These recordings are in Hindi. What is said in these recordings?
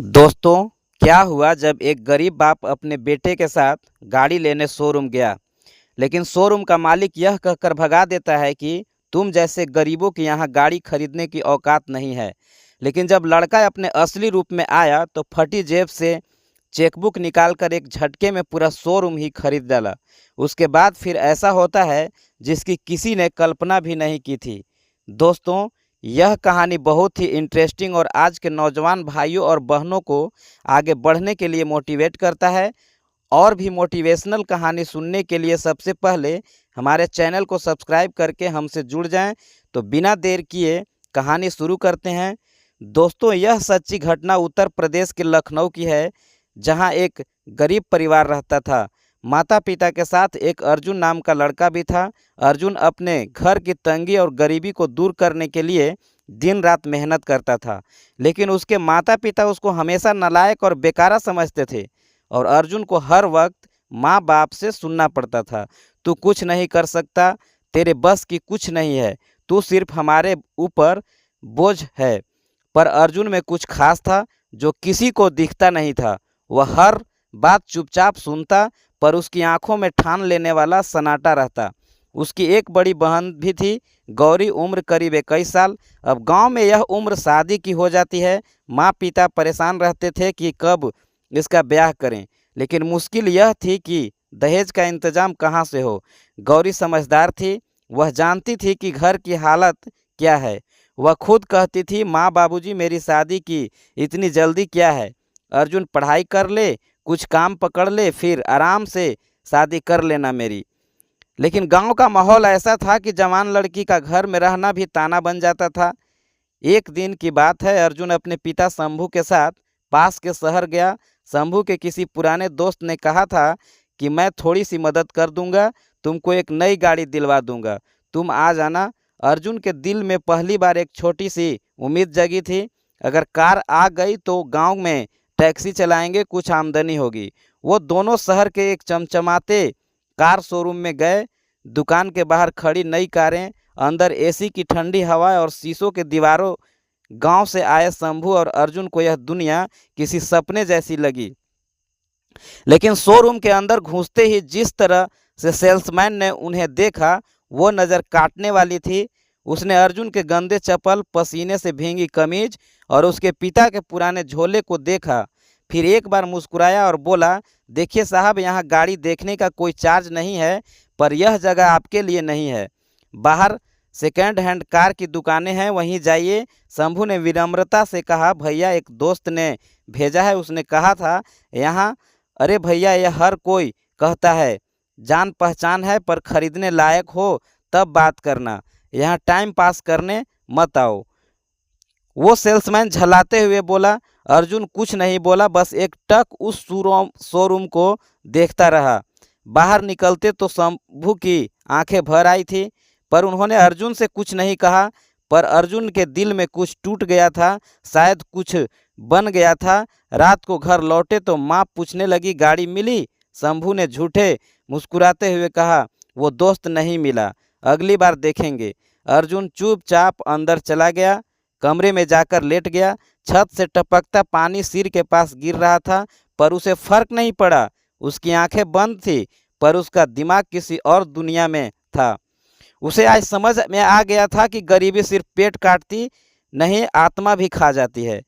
दोस्तों, क्या हुआ जब एक गरीब बाप अपने बेटे के साथ गाड़ी लेने शोरूम गया। लेकिन शोरूम का मालिक यह कहकर भगा देता है कि तुम जैसे गरीबों की यहाँ गाड़ी खरीदने की औकात नहीं है। लेकिन जब लड़का अपने असली रूप में आया तो फटी जेब से चेकबुक निकालकर एक झटके में पूरा शोरूम ही खरीद डाला। उसके बाद फिर ऐसा होता है जिसकी किसी ने कल्पना भी नहीं की थी। दोस्तों, यह कहानी बहुत ही इंटरेस्टिंग और आज के नौजवान भाइयों और बहनों को आगे बढ़ने के लिए मोटिवेट करता है। और भी मोटिवेशनल कहानी सुनने के लिए सबसे पहले हमारे चैनल को सब्सक्राइब करके हमसे जुड़ जाएं। तो बिना देर किए कहानी शुरू करते हैं। दोस्तों, यह सच्ची घटना उत्तर प्रदेश के लखनऊ की है, जहां एक गरीब परिवार रहता था। माता पिता के साथ एक अर्जुन नाम का लड़का भी था। अर्जुन अपने घर की तंगी और गरीबी को दूर करने के लिए दिन रात मेहनत करता था, लेकिन उसके माता पिता उसको हमेशा नालायक और बेकारा समझते थे और अर्जुन को हर वक्त माँ बाप से सुनना पड़ता था। तू कुछ नहीं कर सकता, तेरे बस की कुछ नहीं है, तू सिर्फ हमारे ऊपर बोझ है। पर अर्जुन में कुछ खास था जो किसी को दिखता नहीं था। वह हर बात चुपचाप सुनता, पर उसकी आंखों में ठान लेने वाला सन्नाटा रहता। उसकी एक बड़ी बहन भी थी, गौरी, उम्र करीब 21 साल। अब गांव में यह उम्र शादी की हो जाती है। माँ पिता परेशान रहते थे कि कब इसका ब्याह करें, लेकिन मुश्किल यह थी कि दहेज का इंतजाम कहाँ से हो। गौरी समझदार थी, वह जानती थी कि घर की हालत क्या है। वह खुद कहती थी, माँ बाबूजी, मेरी शादी की इतनी जल्दी क्या है। अर्जुन पढ़ाई कर ले, कुछ काम पकड़ ले, फिर आराम से शादी कर लेना मेरी। लेकिन गांव का माहौल ऐसा था कि जवान लड़की का घर में रहना भी ताना बन जाता था। एक दिन की बात है, अर्जुन अपने पिता शंभू के साथ पास के शहर गया। शंभू के किसी पुराने दोस्त ने कहा था कि मैं थोड़ी सी मदद कर दूंगा, तुमको एक नई गाड़ी दिलवा दूंगा, तुम आ जाना। अर्जुन के दिल में पहली बार एक छोटी सी उम्मीद जगी थी। अगर कार आ गई तो गांव में टैक्सी चलाएंगे, कुछ आमदनी होगी। वो दोनों शहर के एक चमचमाते कार शोरूम में गए। दुकान के बाहर खड़ी नई कारें, अंदर एसी की ठंडी हवा और शीशों के दीवारों। गांव से आए शंभू और अर्जुन को यह दुनिया किसी सपने जैसी लगी। लेकिन शोरूम के अंदर घुसते ही जिस तरह से सेल्समैन ने उन्हें देखा, वो नज़र काटने वाली थी। उसने अर्जुन के गंदे चप्पल, पसीने से भींगी कमीज और उसके पिता के पुराने झोले को देखा। फिर एक बार मुस्कुराया और बोला, देखिए साहब, यहाँ गाड़ी देखने का कोई चार्ज नहीं है, पर यह जगह आपके लिए नहीं है। बाहर सेकेंड हैंड कार की दुकानें हैं, वहीं जाइए। शंभू ने विनम्रता से कहा, भैया, एक दोस्त ने भेजा है, उसने कहा था यहाँ। अरे भैया, यह हर कोई कहता है, जान पहचान है, पर खरीदने लायक हो तब बात करना, यहाँ टाइम पास करने मत आओ। वो सेल्समैन झल्लाते हुए बोला। अर्जुन कुछ नहीं बोला, बस एक टक उस शोरूम को देखता रहा। बाहर निकलते तो शंभू की आंखें भर आई थी, पर उन्होंने अर्जुन से कुछ नहीं कहा। पर अर्जुन के दिल में कुछ टूट गया था, शायद कुछ बन गया था। रात को घर लौटे तो माँ पूछने लगी, गाड़ी मिली? शंभू ने झूठे मुस्कुराते हुए कहा, वो दोस्त नहीं मिला, अगली बार देखेंगे। अर्जुन चुपचाप अंदर चला गया, कमरे में जाकर लेट गया। छत से टपकता पानी सिर के पास गिर रहा था, पर उसे फर्क नहीं पड़ा। उसकी आंखें बंद थी, पर उसका दिमाग किसी और दुनिया में था। उसे आज समझ में आ गया था कि गरीबी सिर्फ पेट काटती नहीं, आत्मा भी खा जाती है।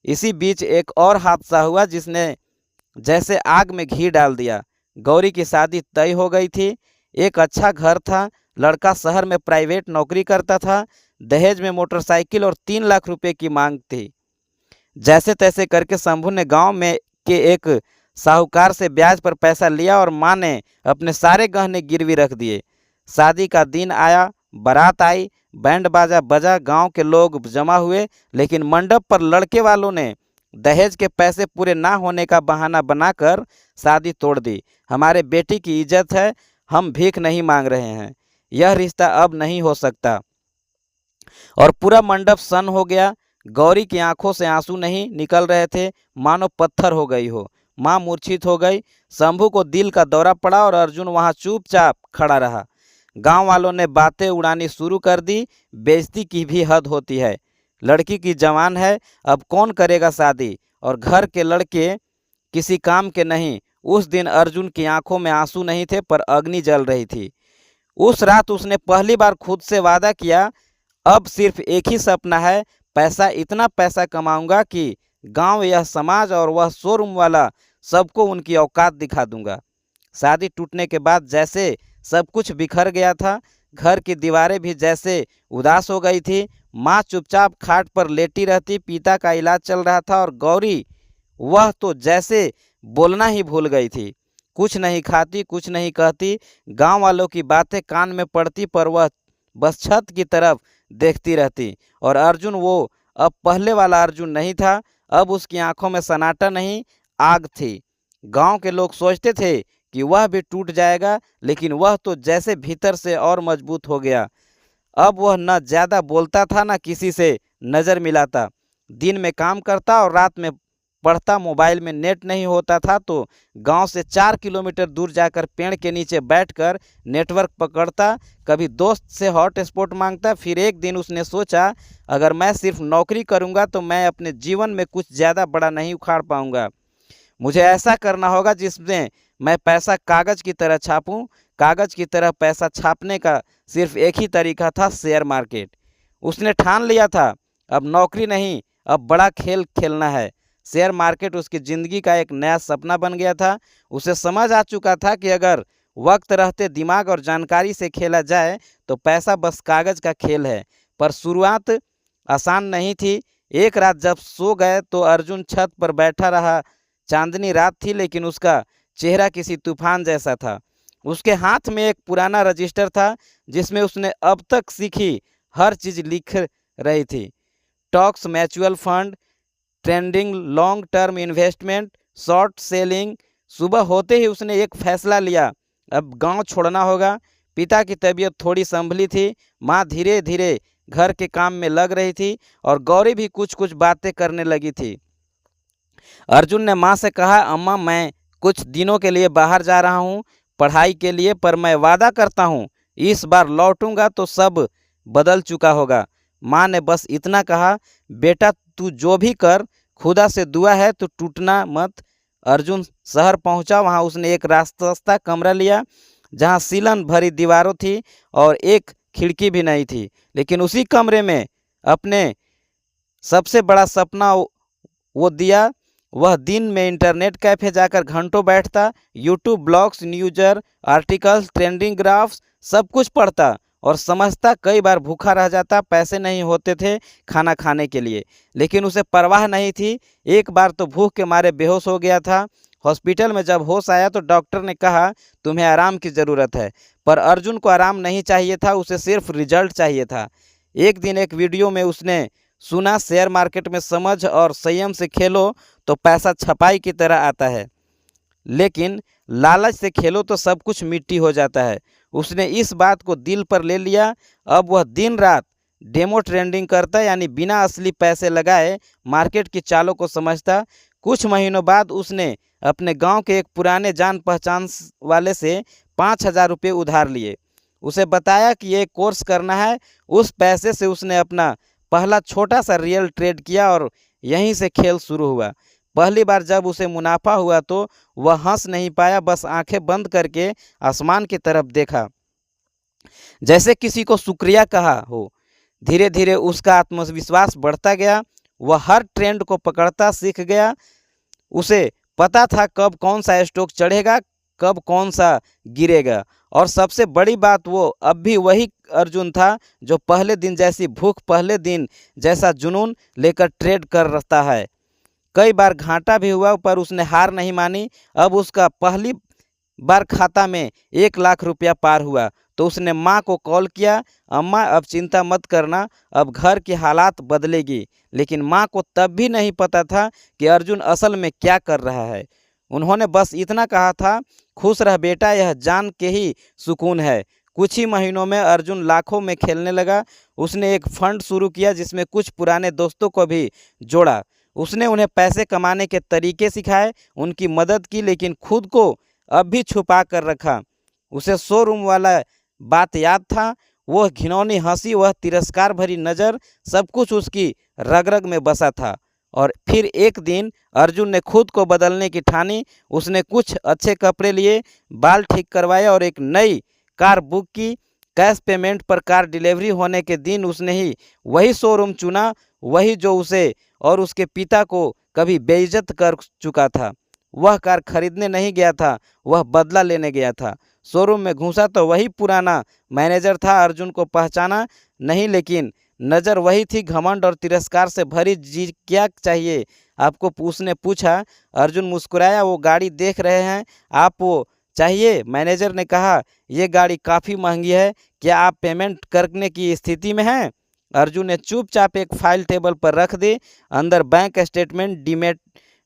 इसी बीच एक और हादसा हुआ जिसने जैसे आग में घी डाल दिया। गौरी की शादी तय हो गई थी। एक अच्छा घर था, लड़का शहर में प्राइवेट नौकरी करता था। दहेज में मोटरसाइकिल और 3 लाख रुपए की मांग थी। जैसे तैसे करके शंभू ने गांव में के एक साहूकार से ब्याज पर पैसा लिया और माँ ने अपने सारे गहने गिरवी रख दिए। शादी का दिन आया, बारात आई, बैंड बाजा बजा, गांव के लोग जमा हुए। लेकिन मंडप पर लड़के वालों ने दहेज के पैसे पूरे ना होने का बहाना बनाकर शादी तोड़ दी। हमारे बेटी की इज्जत है, हम भीख नहीं मांग रहे हैं, यह रिश्ता अब नहीं हो सकता। और पूरा मंडप सन हो गया। गौरी की आंखों से आंसू नहीं निकल रहे थे, मानो पत्थर हो गई हो। माँ मूर्छित हो गई। शंभू को दिल का दौरा पड़ा और अर्जुन वहां चुपचाप खड़ा रहा। गांव वालों ने बातें उड़ानी शुरू कर दी, बेइज्जती की भी हद होती है। लड़की की जवान है, अब कौन करेगा शादी, और घर के लड़के किसी काम के नहीं। उस दिन अर्जुन की आंखों में आंसू नहीं थे पर अग्नि जल रही थी। उस रात उसने पहली बार खुद से वादा किया, अब सिर्फ एक ही सपना है, पैसा, इतना पैसा कमाऊंगा कि गांव, यह समाज और वह शोरूम वाला सबको उनकी औकात दिखा दूंगा। शादी टूटने के बाद जैसे सब कुछ बिखर गया था। घर की दीवारें भी जैसे उदास हो गई थी। माँ चुपचाप खाट पर लेटी रहती, पिता का इलाज चल रहा था और गौरी, वह तो जैसे बोलना ही भूल गई थी। कुछ नहीं खाती, कुछ नहीं कहती, गांव वालों की बातें कान में पड़ती पर वह बस छत की तरफ देखती रहती। और अर्जुन, वो अब पहले वाला अर्जुन नहीं था। अब उसकी आंखों में सन्नाटा नहीं, आग थी। गांव के लोग सोचते थे कि वह भी टूट जाएगा, लेकिन वह तो जैसे भीतर से और मजबूत हो गया। अब वह न ज़्यादा बोलता था, न किसी से नज़र मिलाता। दिन में काम करता और रात में पढ़ता। मोबाइल में नेट नहीं होता था तो गांव से 4 किलोमीटर दूर जाकर पेड़ के नीचे बैठकर नेटवर्क पकड़ता। कभी दोस्त से हॉटस्पॉट मांगता। फिर एक दिन उसने सोचा, अगर मैं सिर्फ नौकरी करूंगा तो मैं अपने जीवन में कुछ ज़्यादा बड़ा नहीं उखाड़ पाऊंगा। मुझे ऐसा करना होगा जिसमें मैं पैसा कागज़ की तरह छापूं। कागज़ की तरह पैसा छापने का सिर्फ एक ही तरीका था, शेयर मार्केट। उसने ठान लिया था, अब नौकरी नहीं, अब बड़ा खेल खेलना है। शेयर मार्केट उसकी ज़िंदगी का एक नया सपना बन गया था। उसे समझ आ चुका था कि अगर वक्त रहते दिमाग और जानकारी से खेला जाए तो पैसा बस कागज़ का खेल है। पर शुरुआत आसान नहीं थी। एक रात जब सो गए तो अर्जुन छत पर बैठा रहा। चांदनी रात थी लेकिन उसका चेहरा किसी तूफान जैसा था। उसके हाथ में एक पुराना रजिस्टर था जिसमें उसने अब तक सीखी हर चीज़ लिख रही थी। Stocks, mutual fund, trending, long term investment, short selling. सुबह होते ही उसने एक फैसला लिया, अब गांव छोड़ना होगा। पिता की तबीयत थोड़ी संभली थी। माँ धीरे धीरे घर के काम में लग रही थी और गौरी भी कुछ कुछ बातें करने लगी थी। अर्जुन ने माँ से कहा, अम्मा, मैं कुछ दिनों के लिए बाहर जा रहा हूँ पढ़ाई के लिए, पर मैं वादा करता हूँ इस बार लौटूंगा तो सब बदल चुका होगा। माँ ने बस इतना कहा, बेटा तू जो भी कर, खुदा से दुआ है तो टूटना मत। अर्जुन शहर पहुंचा। वहां उसने एक रास्ता कमरा लिया जहां सीलन भरी दीवारों थी और एक खिड़की भी नहीं थी। लेकिन उसी कमरे में अपने सबसे बड़ा सपना वो दिया। वह दिन में इंटरनेट कैफ़े जाकर घंटों बैठता, YouTube, blogs, Newser, articles, trending graphs, सब कुछ पढ़ता और समझता। कई बार भूखा रह जाता, पैसे नहीं होते थे खाना खाने के लिए, लेकिन उसे परवाह नहीं थी। एक बार तो भूख के मारे बेहोश हो गया था। हॉस्पिटल में जब होश आया तो डॉक्टर ने कहा, तुम्हें आराम की ज़रूरत है। पर अर्जुन को आराम नहीं चाहिए था, उसे सिर्फ रिजल्ट चाहिए था। एक दिन एक वीडियो में उसने सुना, शेयर मार्केट में समझ और संयम से खेलो तो पैसा छपाई की तरह आता है, लेकिन लालच से खेलो तो सब कुछ मिट्टी हो जाता है। उसने इस बात को दिल पर ले लिया। अब वह दिन रात डेमो ट्रेडिंग करता, यानी बिना असली पैसे लगाए मार्केट की चालों को समझता। कुछ महीनों बाद उसने अपने गांव के एक पुराने जान पहचान वाले से 5,000 रुपये उधार लिए। उसे बताया कि ये कोर्स करना है। उस पैसे से उसने अपना पहला छोटा सा रियल ट्रेड किया और यहीं से खेल शुरू हुआ। पहली बार जब उसे मुनाफा हुआ तो वह हंस नहीं पाया, बस आंखें बंद करके आसमान की तरफ देखा, जैसे किसी को शुक्रिया कहा हो। धीरे धीरे उसका आत्मविश्वास बढ़ता गया। वह हर ट्रेंड को पकड़ता सीख गया। उसे पता था कब कौन सा स्टॉक चढ़ेगा, कब कौन सा गिरेगा। और सबसे बड़ी बात, वो अब भी वही अर्जुन था जो पहले दिन जैसी भूख, पहले दिन जैसा जुनून लेकर ट्रेड कर रहा है। कई बार घाटा भी हुआ पर उसने हार नहीं मानी। अब उसका पहली बार खाता में 1,00,000 रुपया पार हुआ तो उसने माँ को कॉल किया, अम्मा अब चिंता मत करना, अब घर की हालात बदलेगी। लेकिन माँ को तब भी नहीं पता था कि अर्जुन असल में क्या कर रहा है। उन्होंने बस इतना कहा था, खुश रह बेटा, यह जान के ही सुकून है। कुछ ही महीनों में अर्जुन लाखों में खेलने लगा। उसने एक फंड शुरू किया जिसमें कुछ पुराने दोस्तों को भी जोड़ा। उसने उन्हें पैसे कमाने के तरीके सिखाए, उनकी मदद की, लेकिन खुद को अब भी छुपा कर रखा। उसे शोरूम वाला बात याद था, वह घिनौनी हंसी, वह तिरस्कार भरी नज़र, सब कुछ उसकी रग रग में बसा था। और फिर एक दिन अर्जुन ने खुद को बदलने की ठानी। उसने कुछ अच्छे कपड़े लिए, बाल ठीक करवाए और एक नई कार बुक की। कैश पेमेंट पर कार डिलीवरी होने के दिन उसने ही वही शोरूम चुना, वही जो उसे और उसके पिता को कभी बेइज्जत कर चुका था। वह कार खरीदने नहीं गया था, वह बदला लेने गया था। शोरूम में घुसा तो वही पुराना मैनेजर था। अर्जुन को पहचाना नहीं, लेकिन नज़र वही थी, घमंड और तिरस्कार से भरी। जी क्या चाहिए आपको, उसने पूछा। अर्जुन मुस्कुराया। वो गाड़ी देख रहे हैं आप, वो चाहिए? मैनेजर ने कहा, ये गाड़ी काफ़ी महंगी है, क्या आप पेमेंट करने की स्थिति में हैं? अर्जुन ने चुपचाप एक फाइल टेबल पर रख दी। अंदर बैंक स्टेटमेंट,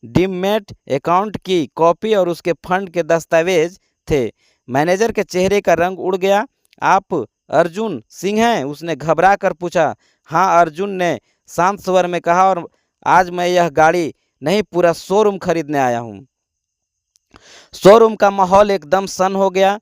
डीमैट अकाउंट की कॉपी और उसके फंड के दस्तावेज थे। मैनेजर के चेहरे का रंग उड़ गया। आप अर्जुन सिंह हैं? उसने घबरा कर पूछा। हाँ, अर्जुन ने शांत स्वर में कहा, और आज मैं यह गाड़ी नहीं, पूरा शोरूम खरीदने आया हूँ। शोरूम का माहौल एकदम सन हो गया।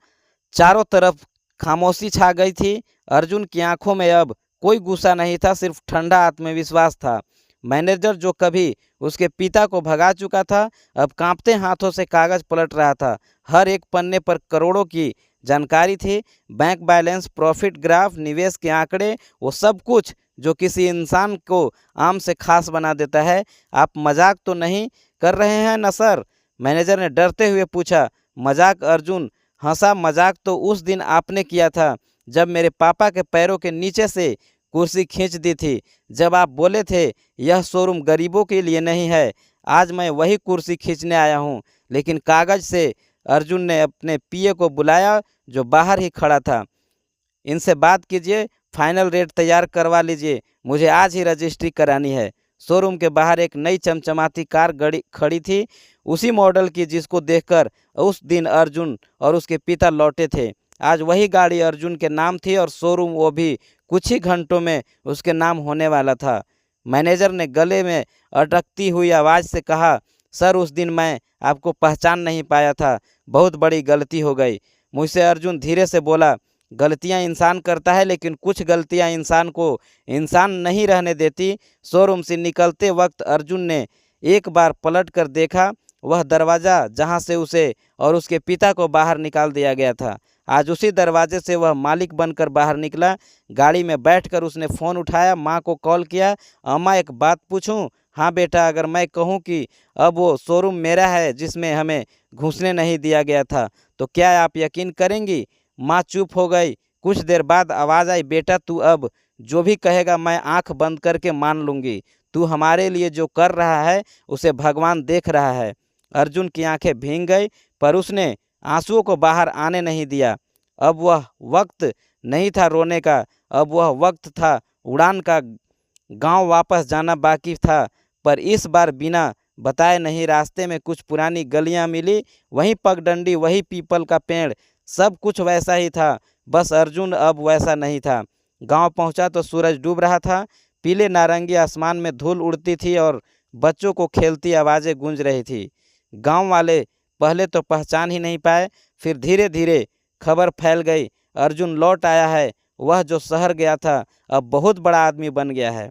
चारों तरफ खामोशी छा गई थी। अर्जुन की आंखों में अब कोई गुस्सा नहीं था, सिर्फ ठंडा आत्मविश्वास था। मैनेजर जो कभी उसके पिता को भगा चुका था, अब कांपते हाथों से कागज पलट रहा था। हर एक पन्ने पर करोड़ों की जानकारी थी। बैंक बैलेंस, प्रॉफिट ग्राफ, निवेश के आंकड़े, वो सब कुछ जो किसी इंसान को आम से खास बना देता है। आप मजाक तो नहीं कर रहे हैं ना सर? मैनेजर ने डरते हुए पूछा। मजाक? अर्जुन हंसा। मजाक तो उस दिन आपने किया था जब मेरे पापा के पैरों के नीचे से कुर्सी खींच दी थी, जब आप बोले थे यह शोरूम गरीबों के लिए नहीं है। आज मैं वही कुर्सी खींचने आया हूँ, लेकिन कागज से। अर्जुन ने अपने पीए को बुलाया जो बाहर ही खड़ा था। इनसे बात कीजिए, फाइनल रेट तैयार करवा लीजिए, मुझे आज ही रजिस्ट्री करानी है। शोरूम के बाहर एक नई चमचमाती कार गड़ी खड़ी थी, उसी मॉडल की जिसको देखकर उस दिन अर्जुन और उसके पिता लौटे थे। आज वही गाड़ी अर्जुन के नाम थी और शोरूम वो भी कुछ ही घंटों में उसके नाम होने वाला था। मैनेजर ने गले में अटकती हुई आवाज़ से कहा, सर उस दिन मैं आपको पहचान नहीं पाया था, बहुत बड़ी गलती हो गई मुझसे। अर्जुन धीरे से बोला, गलतियां इंसान करता है, लेकिन कुछ गलतियां इंसान को इंसान नहीं रहने देती। शोरूम से निकलते वक्त अर्जुन ने एक बार पलट कर देखा, वह दरवाज़ा जहां से उसे और उसके पिता को बाहर निकाल दिया गया था, आज उसी दरवाजे से वह मालिक बनकर बाहर निकला। गाड़ी में बैठकर उसने फ़ोन उठाया, माँ को कॉल किया। अम्मा एक बात पूछूं? हाँ बेटा, अगर मैं कहूँ कि अब वो शोरूम मेरा है जिसमें हमें घुसने नहीं दिया गया था, तो क्या आप यकीन करेंगी? माँ चुप हो गई। कुछ देर बाद आवाज़ आई, बेटा तू अब जो भी कहेगा मैं आंख बंद करके मान लूँगी। तू हमारे लिए जो कर रहा है उसे भगवान देख रहा है। अर्जुन की आंखें भीग गई, पर उसने आंसुओं को बाहर आने नहीं दिया। अब वह वक्त नहीं था रोने का, अब वह वक्त था उड़ान का। गांव वापस जाना बाकी था, पर इस बार बिना बताए नहीं। रास्ते में कुछ पुरानी गलियां मिली, वही पगडंडी, वही पीपल का पेड़, सब कुछ वैसा ही था, बस अर्जुन अब वैसा नहीं था। गांव पहुंचा तो सूरज डूब रहा था। पीले नारंगी आसमान में धूल उड़ती थी और बच्चों को खेलती आवाज़ें गूंज रही थी। गांव वाले पहले तो पहचान ही नहीं पाए, फिर धीरे धीरे खबर फैल गई, अर्जुन लौट आया है। वह जो शहर गया था अब बहुत बड़ा आदमी बन गया है,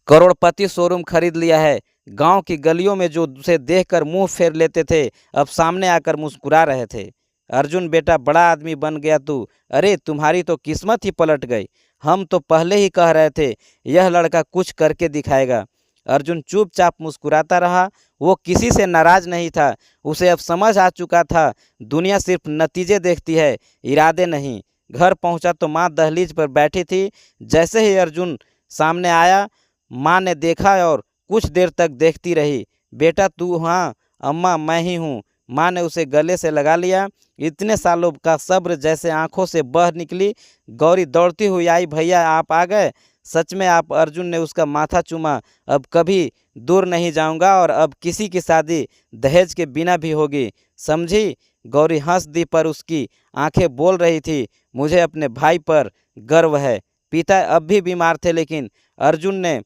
करोड़पति शोरूम खरीद लिया है। गांव की गलियों में जो उसे देखकर मुंह फेर लेते थे, अब सामने आकर मुस्कुरा रहे थे। अर्जुन बेटा, बड़ा आदमी बन गया तू। अरे तुम्हारी तो किस्मत ही पलट गई। हम तो पहले ही कह रहे थे यह लड़का कुछ करके दिखाएगा। अर्जुन चुपचाप मुस्कुराता रहा। वो किसी से नाराज नहीं था, उसे अब समझ आ चुका था दुनिया सिर्फ नतीजे देखती है, इरादे नहीं। घर पहुंचा तो माँ दहलीज पर बैठी थी। जैसे ही अर्जुन सामने आया, माँ ने देखा और कुछ देर तक देखती रही। बेटा तू? हाँ अम्मा, मैं ही हूँ। माँ ने उसे गले से लगा लिया। इतने सालों का सब्र जैसे आंखों से बह निकली। गौरी दौड़ती हुई आई, भैया आप आ गए? सच में आप? अर्जुन ने उसका माथा चूमा। अब कभी दूर नहीं जाऊंगा और अब किसी की शादी दहेज के बिना भी होगी, समझी? गौरी हंस दी, पर उसकी आंखें बोल रही थी, मुझे अपने भाई पर गर्व है। पिता अब भी बीमार थे, लेकिन अर्जुन ने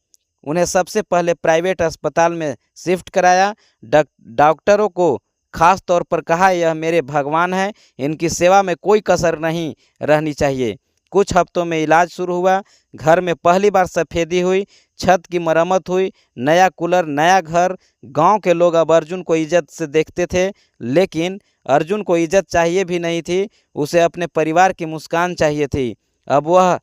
उन्हें सबसे पहले प्राइवेट अस्पताल में शिफ्ट कराया। डॉक्टरों को खास तौर पर कहा, यह मेरे भगवान हैं, इनकी सेवा में कोई कसर नहीं रहनी चाहिए। कुछ हफ्तों में इलाज शुरू हुआ, घर में पहली बार सफ़ेदी हुई, छत की मरम्मत हुई, नया कूलर, नया घर। गांव के लोग अब अर्जुन को इज्जत से देखते थे, लेकिन अर्जुन को इज्जत चाहिए भी नहीं थी, उसे अपने परिवार की मुस्कान चाहिए थी। वह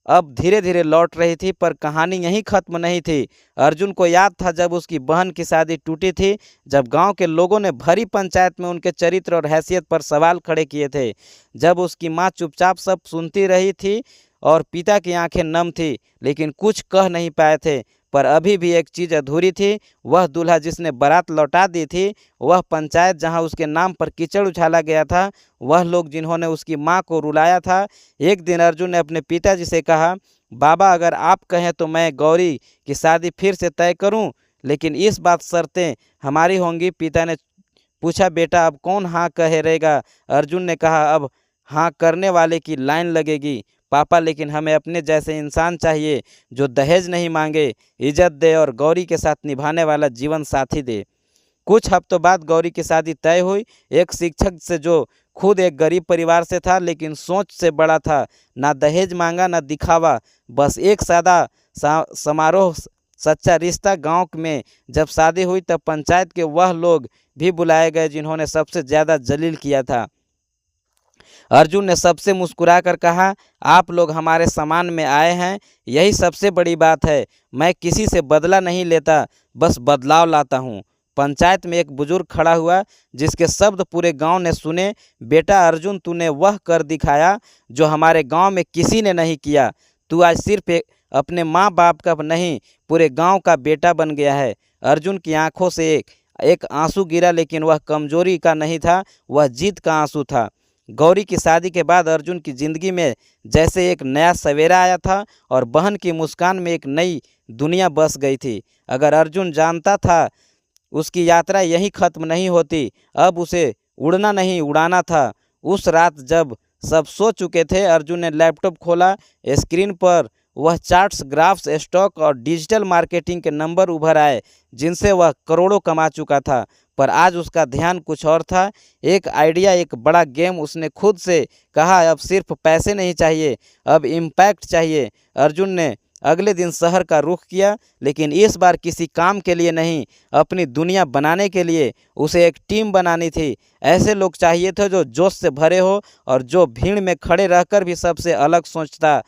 अब धीरे धीरे लौट रही थी, पर कहानी यहीं खत्म नहीं थी। अर्जुन को याद था जब उसकी बहन की शादी टूटी थी, जब गांव के लोगों ने भरी पंचायत में उनके चरित्र और हैसियत पर सवाल खड़े किए थे, जब उसकी माँ चुपचाप सब सुनती रही थी और पिता की आंखें नम थी लेकिन कुछ कह नहीं पाए थे। पर अभी भी एक चीज़ अधूरी थी, वह दूल्हा जिसने बारात लौटा दी थी, वह पंचायत जहां उसके नाम पर कीचड़ उछाला गया था, वह लोग जिन्होंने उसकी मां को रुलाया था। एक दिन अर्जुन ने अपने पिताजी से कहा, बाबा अगर आप कहें तो मैं गौरी की शादी फिर से तय करूं, लेकिन इस बात शर्तें हमारी होंगी। पिता ने पूछा, बेटा अब कौन हाँ कहेगा? अर्जुन ने कहा, अब हाँ करने वाले की लाइन लगेगी पापा, लेकिन हमें अपने जैसे इंसान चाहिए जो दहेज नहीं मांगे, इज्जत दे और गौरी के साथ निभाने वाला जीवन साथी दे। कुछ हफ्तों बाद गौरी की शादी तय हुई, एक शिक्षक से जो खुद एक गरीब परिवार से था लेकिन सोच से बड़ा था। ना दहेज मांगा ना दिखावा, बस एक सादा समारोह, सच्चा रिश्ता। गांव में जब शादी हुई तब पंचायत के वह लोग भी बुलाए गए जिन्होंने सबसे ज़्यादा जलील किया था। अर्जुन ने सबसे मुस्कुराकर कहा, आप लोग हमारे सम्मान में आए हैं, यही सबसे बड़ी बात है। मैं किसी से बदला नहीं लेता, बस बदलाव लाता हूँ। पंचायत में एक बुजुर्ग खड़ा हुआ जिसके शब्द पूरे गांव ने सुने। बेटा अर्जुन, तूने वह कर दिखाया जो हमारे गांव में किसी ने नहीं किया। तू आज सिर्फ अपने माँ बाप का नहीं, पूरे गांव का बेटा बन गया है। अर्जुन की आंखों से एक आंसू गिरा, लेकिन वह कमजोरी का नहीं था, वह जीत का आंसू था। गौरी की शादी के बाद अर्जुन की ज़िंदगी में जैसे एक नया सवेरा आया था और बहन की मुस्कान में एक नई दुनिया बस गई थी। अगर अर्जुन जानता था उसकी यात्रा यहीं खत्म नहीं होती, अब उसे उड़ना नहीं उड़ाना था। उस रात जब सब सो चुके थे, अर्जुन ने लैपटॉप खोला। स्क्रीन पर वह चार्ट्स, ग्राफ्स, स्टॉक और डिजिटल मार्केटिंग के नंबर उभर आए जिनसे वह करोड़ों कमा चुका था। पर आज उसका ध्यान कुछ और था, एक आइडिया, एक बड़ा गेम। उसने खुद से कहा, अब सिर्फ पैसे नहीं चाहिए, अब इम्पैक्ट चाहिए। अर्जुन ने अगले दिन शहर का रुख किया, लेकिन इस बार किसी काम के लिए नहीं, अपनी दुनिया बनाने के लिए। उसे एक टीम बनानी थी, ऐसे लोग चाहिए थे जो जोश से भरे हो और जो भीड़ में खड़े रहकर भी सबसे अलग सोचता।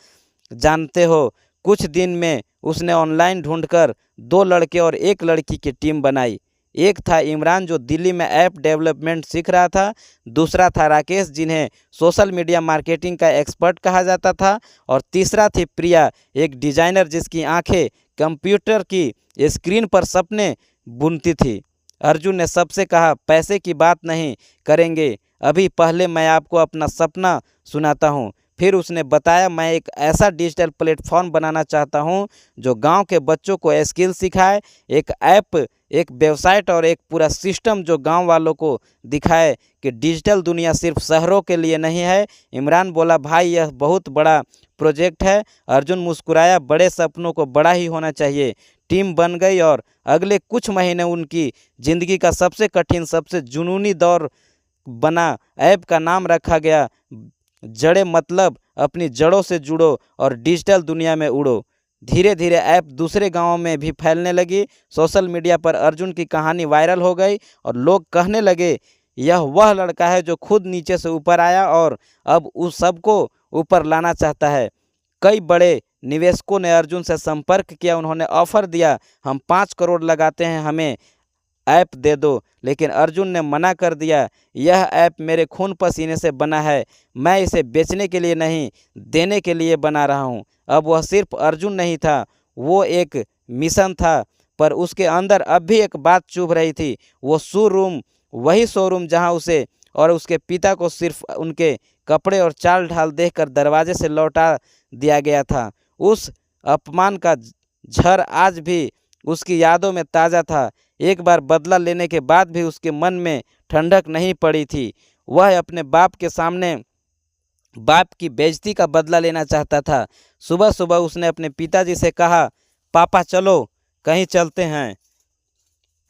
जानते हो, कुछ दिन में उसने ऑनलाइन ढूंढकर 2 लड़के और 1 लड़की की टीम बनाई। एक था इमरान जो दिल्ली में ऐप डेवलपमेंट सीख रहा था, दूसरा था राकेश जिन्हें सोशल मीडिया मार्केटिंग का एक्सपर्ट कहा जाता था, और तीसरा थी प्रिया, एक डिजाइनर जिसकी आंखें कंप्यूटर की स्क्रीन पर सपने बुनती थी। अर्जुन ने सबसे कहा, पैसे की बात नहीं करेंगे अभी, पहले मैं आपको अपना सपना सुनाता हूँ। फिर उसने बताया, मैं एक ऐसा डिजिटल प्लेटफॉर्म बनाना चाहता हूँ जो गांव के बच्चों को स्किल सिखाए, एक ऐप, एक वेबसाइट और एक पूरा सिस्टम जो गांव वालों को दिखाए कि डिजिटल दुनिया सिर्फ शहरों के लिए नहीं है। इमरान बोला, भाई यह बहुत बड़ा प्रोजेक्ट है। अर्जुन मुस्कुराया, बड़े सपनों को बड़ा ही होना चाहिए। टीम बन गई और अगले कुछ महीने उनकी ज़िंदगी का सबसे कठिन, सबसे जुनूनी दौर बना। ऐप का नाम रखा गया जड़ें, मतलब अपनी जड़ों से जुड़ो और डिजिटल दुनिया में उड़ो। धीरे धीरे ऐप दूसरे गांवों में भी फैलने लगी। सोशल मीडिया पर अर्जुन की कहानी वायरल हो गई और लोग कहने लगे, यह वह लड़का है जो खुद नीचे से ऊपर आया और अब उस सबको ऊपर लाना चाहता है। कई बड़े निवेशकों ने अर्जुन से संपर्क किया, उन्होंने ऑफर दिया, हम 5 करोड़ लगाते हैं, हमें ऐप दे दो। लेकिन अर्जुन ने मना कर दिया, यह ऐप मेरे खून पसीने से बना है, मैं इसे बेचने के लिए नहीं, देने के लिए बना रहा हूँ। अब वह सिर्फ अर्जुन नहीं था, वो एक मिशन था। पर उसके अंदर अब भी एक बात चुभ रही थी, वो शोरूम, वही शोरूम जहाँ उसे और उसके पिता को सिर्फ उनके कपड़े और चाल ढाल देखकर दरवाजे से लौटा दिया गया था। उस अपमान का झर आज भी उसकी यादों में ताज़ा था। एक बार बदला लेने के बाद भी उसके मन में ठंडक नहीं पड़ी थी। वह अपने बाप के सामने बाप की बेइज्जती का बदला लेना चाहता था। सुबह सुबह उसने अपने पिताजी से कहा, पापा चलो कहीं चलते हैं।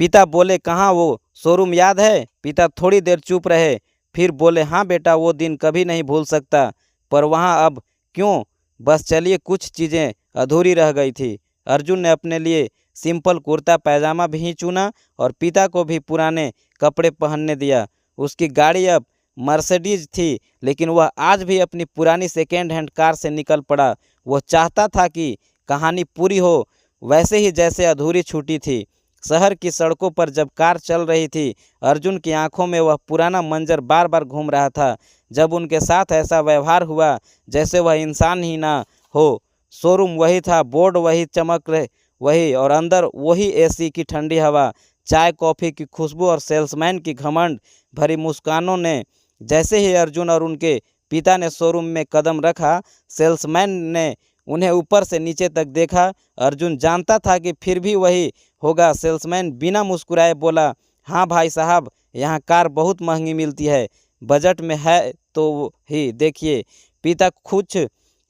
पिता बोले, कहाँ, वो शोरूम याद है? पिता थोड़ी देर चुप रहे, फिर बोले, हाँ बेटा, वो दिन कभी नहीं भूल सकता, पर वहाँ अब क्यों? बस चलिए कुछ चीज़ें अधूरी रह गई थी। अर्जुन ने अपने लिए सिंपल कुर्ता पैजामा भी चुना और पिता को भी पुराने कपड़े पहनने दिया। उसकी गाड़ी अब मर्सिडीज थी, लेकिन वह आज भी अपनी पुरानी सेकेंड हैंड कार से निकल पड़ा। वो चाहता था कि कहानी पूरी हो वैसे ही जैसे अधूरी छूटी थी। शहर की सड़कों पर जब कार चल रही थी, अर्जुन की आंखों में वह पुराना मंजर बार बार घूम रहा था, जब उनके साथ ऐसा व्यवहार हुआ जैसे वह इंसान ही ना हो। शोरूम वही था, बोर्ड वही, चमक रहे वही, और अंदर वही एसी की ठंडी हवा, चाय कॉफ़ी की खुशबू और सेल्समैन की घमंड भरी मुस्कानों ने। जैसे ही अर्जुन और उनके पिता ने शोरूम में कदम रखा, सेल्समैन ने उन्हें ऊपर से नीचे तक देखा। अर्जुन जानता था कि फिर भी वही होगा। सेल्समैन बिना मुस्कुराए बोला, हाँ भाई साहब, यहाँ कार बहुत महंगी मिलती है, बजट में है तो ही देखिए। पिता कुछ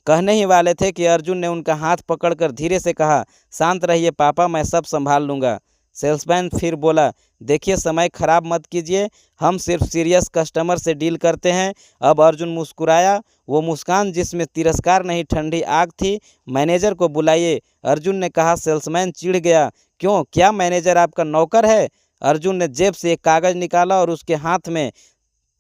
कहने ही वाले थे कि अर्जुन ने उनका हाथ पकड़कर धीरे से कहा, शांत रहिए पापा, मैं सब संभाल लूँगा। सेल्समैन फिर बोला, देखिए समय खराब मत कीजिए, हम सिर्फ सीरियस कस्टमर से डील करते हैं। अब अर्जुन मुस्कुराया, वो मुस्कान जिसमें तिरस्कार नहीं, ठंडी आग थी। मैनेजर को बुलाइए, अर्जुन ने कहा। सेल्समैन चिढ़ गया, क्यों, क्या मैनेजर आपका नौकर है? अर्जुन ने जेब से एक कागज़ निकाला और उसके हाथ में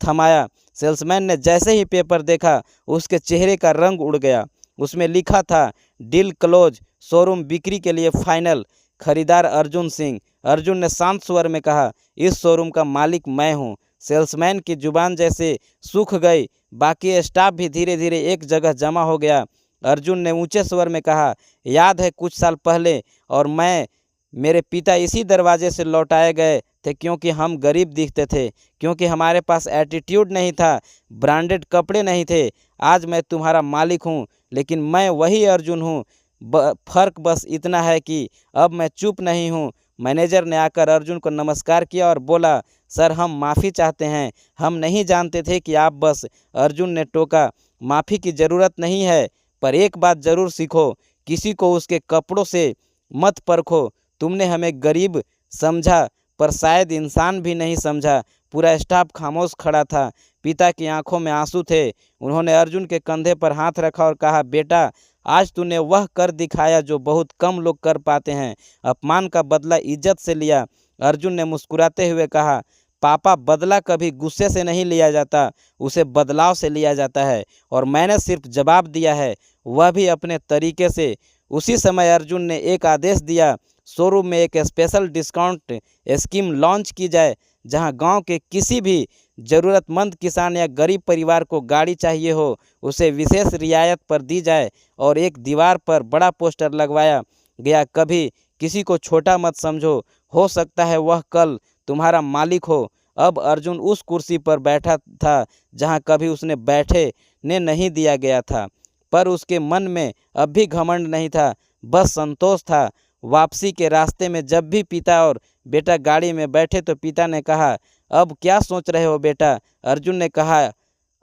थमाया। सेल्समैन ने जैसे ही पेपर देखा, उसके चेहरे का रंग उड़ गया। उसमें लिखा था, डील क्लोज, शोरूम बिक्री के लिए फाइनल, खरीदार अर्जुन सिंह। अर्जुन ने शांत स्वर में कहा, इस शोरूम का मालिक मैं हूँ। सेल्समैन की जुबान जैसे सूख गई। बाकी स्टाफ भी धीरे धीरे एक जगह जमा हो गया। अर्जुन ने ऊंचे स्वर में कहा, याद है कुछ साल पहले, और मेरे पिता इसी दरवाजे से लौटाए गए थे क्योंकि हम गरीब दिखते थे, क्योंकि हमारे पास एटीट्यूड नहीं था, ब्रांडेड कपड़े नहीं थे। आज मैं तुम्हारा मालिक हूँ, लेकिन मैं वही अर्जुन हूँ। फ़र्क बस इतना है कि अब मैं चुप नहीं हूँ। मैनेजर ने आकर अर्जुन को नमस्कार किया और बोला, सर हम माफ़ी चाहते हैं, हम नहीं जानते थे कि आप बस। अर्जुन ने टोका, माफ़ी की ज़रूरत नहीं है, पर एक बात ज़रूर सीखो, किसी को उसके कपड़ों से मत परखो। तुमने हमें गरीब समझा, पर शायद इंसान भी नहीं समझा। पूरा स्टाफ खामोश खड़ा था। पिता की आंखों में आंसू थे। उन्होंने अर्जुन के कंधे पर हाथ रखा और कहा, बेटा, आज तूने वह कर दिखाया जो बहुत कम लोग कर पाते हैं। अपमान का बदला इज्जत से लिया। अर्जुन ने मुस्कुराते हुए कहा, पापा, बदला कभी गुस्से से नहीं लिया जाता, उसे बदलाव से लिया जाता है, और मैंने सिर्फ जवाब दिया है, वह भी अपने तरीके से। उसी समय अर्जुन ने एक आदेश दिया, शोरूम में एक स्पेशल डिस्काउंट स्कीम लॉन्च की जाए, जहां गांव के किसी भी ज़रूरतमंद किसान या गरीब परिवार को गाड़ी चाहिए हो, उसे विशेष रियायत पर दी जाए। और एक दीवार पर बड़ा पोस्टर लगवाया गया, कभी किसी को छोटा मत समझो, हो सकता है वह कल तुम्हारा मालिक हो। अब अर्जुन उस कुर्सी पर बैठा था जहां कभी उसने बैठने नहीं दिया गया था, पर उसके मन में अब भी घमंड नहीं था, बस संतोष था। वापसी के रास्ते में जब भी पिता और बेटा गाड़ी में बैठे तो पिता ने कहा, अब क्या सोच रहे हो बेटा? अर्जुन ने कहा,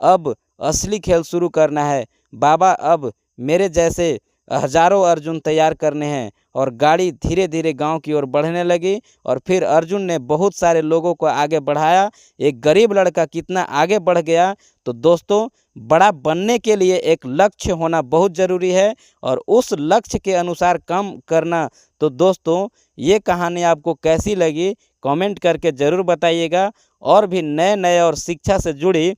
अब असली खेल शुरू करना है बाबा, अब मेरे जैसे हजारों अर्जुन तैयार करने हैं। और गाड़ी धीरे धीरे गांव की ओर बढ़ने लगी, और फिर अर्जुन ने बहुत सारे लोगों को आगे बढ़ाया। एक गरीब लड़का कितना आगे बढ़ गया। तो दोस्तों, बड़ा बनने के लिए एक लक्ष्य होना बहुत ज़रूरी है, और उस लक्ष्य के अनुसार काम करना। तो दोस्तों, ये कहानी आपको कैसी लगी कमेंट करके ज़रूर बताइएगा। और भी नए नए और शिक्षा से जुड़ी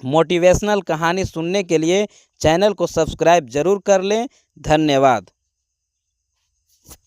मोटिवेशनल कहानी सुनने के लिए चैनल को सब्सक्राइब जरूर कर लें। धन्यवाद।